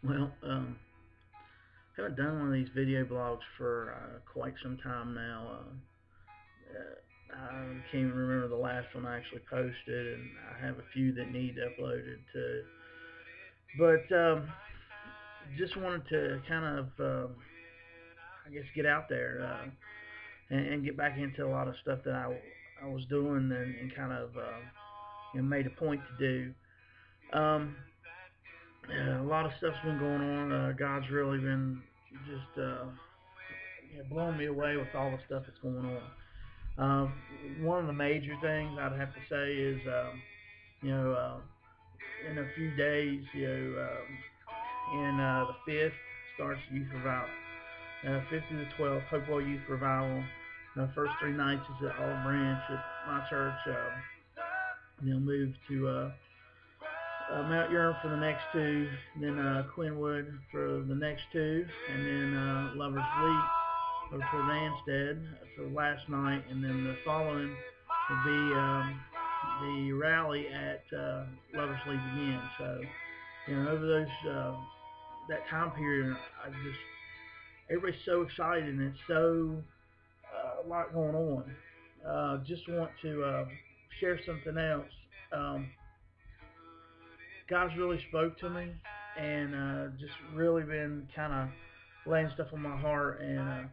Well, I haven't done one of these video blogs for quite some time now. I can't even remember the last one I actually posted, and I have a few that need uploaded too. But just wanted to kind of, I guess, get out there and get back into a lot of stuff that I was doing and kind of made a point to do. Um, a lot of stuff's been going on. God's really been just blowing me away with all the stuff that's going on. One of the major things I'd have to say is, you know, in a few days, in the 5th starts youth revival. 5th through the 12th, Hopewell Youth Revival. The first 3 nights is at Olive Branch at my church. Moved to Mount Urim for the next two, then Quinwood for the next two, and then Lover's Leap over toward Anstead for the last night, and then the following will be the rally at Lover's Leap again. So, over that time period, I just everybody's so excited and it's so a lot going on. Just want to share something else. Um, God's really spoke to me and just really been kind of laying stuff on my heart. And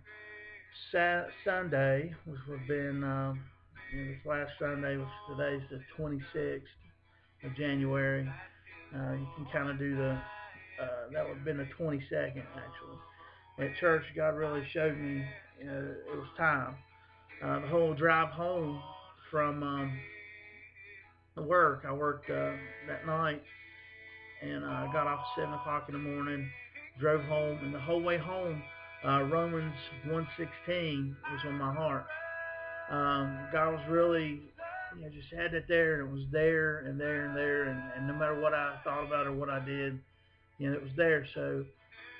Sunday, which would have been this last Sunday, which today's the 26th of January. You can kind of do the that would have been the 22nd actually. At church, God really showed me it was time. The whole drive home from work, I worked that night and got off at 7 o'clock in the morning, drove home, and the whole way home, Romans 1:16 was on my heart. God was really, just had it there, and it was there and there and there, and no matter what I thought about or what I did, it was there. So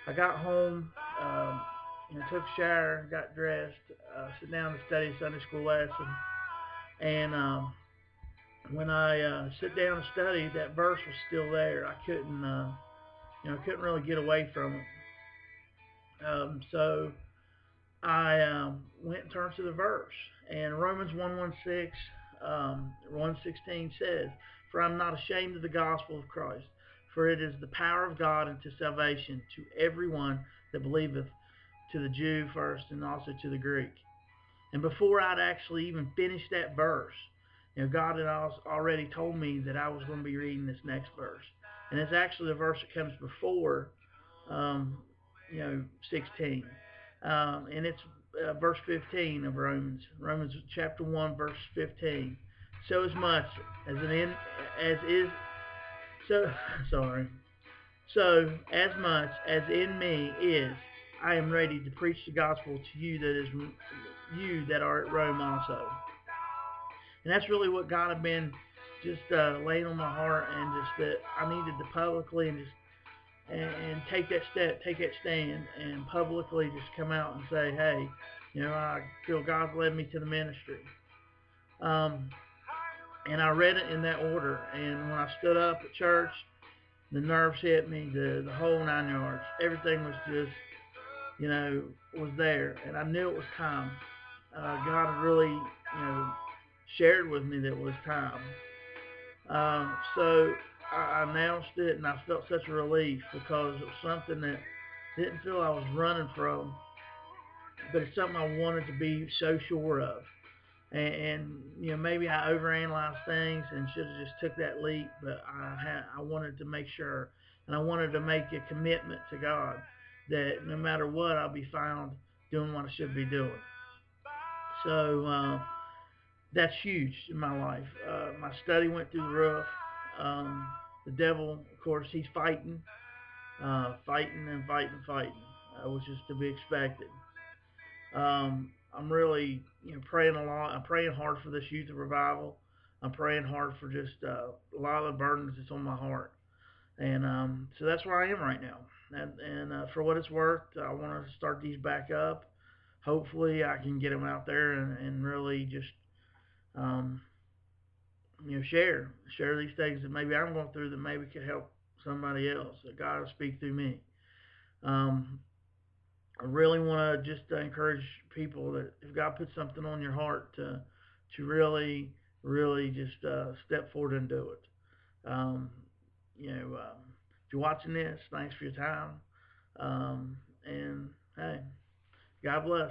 I got home, took a shower, got dressed, sit down to study a Sunday school lesson, and when I sit down to study, that verse was still there. I couldn't, couldn't really get away from it. So I went and turned to the verse, and Romans 1:16, 1:16 says, "For I'm not ashamed of the gospel of Christ, for it is the power of God unto salvation to everyone that believeth, to the Jew first, and also to the Greek." And before I'd actually even finished that verse, God had already told me that I was going to be reading this next verse, and it's actually the verse that comes before, um, 16. And it's verse 15 of Romans. Romans chapter 1, verse 15. So as much as an in, as is so sorry. So as much as in me is, I am ready to preach the gospel to you that are at Rome also. And that's really what God had been just laying on my heart, and just that I needed to publicly and take that step, take that stand, and publicly just come out and say, hey, I feel God's led me to the ministry. Um, and I read it in that order. And when I stood up at church, the nerves hit me, the whole 9 yards. Everything was just, was there. And I knew it was time. God had really, shared with me that it was time. So I announced it, and I felt such a relief because it was something that didn't feel I was running from, but it's something I wanted to be so sure of. And maybe I overanalyzed things and should have just took that leap, but I wanted to make sure, and I wanted to make a commitment to God that no matter what, I'll be found doing what I should be doing. So that's huge in my life. My study went through the roof. Um, the devil, of course, he's fighting, fighting and fighting and fighting, which is to be expected. I'm really, praying a lot. I'm praying hard for this youth revival. I'm praying hard for just a lot of the burdens that's on my heart, and so that's where I am right now. And for what it's worth, I want to start these back up. Hopefully, I can get them out there and really just um, share these things that maybe I'm going through that maybe could help somebody else. That God will speak through me. Um, I really want to just encourage people that if God puts something on your heart to really, really just step forward and do it. If you're watching this, thanks for your time. And hey, God bless.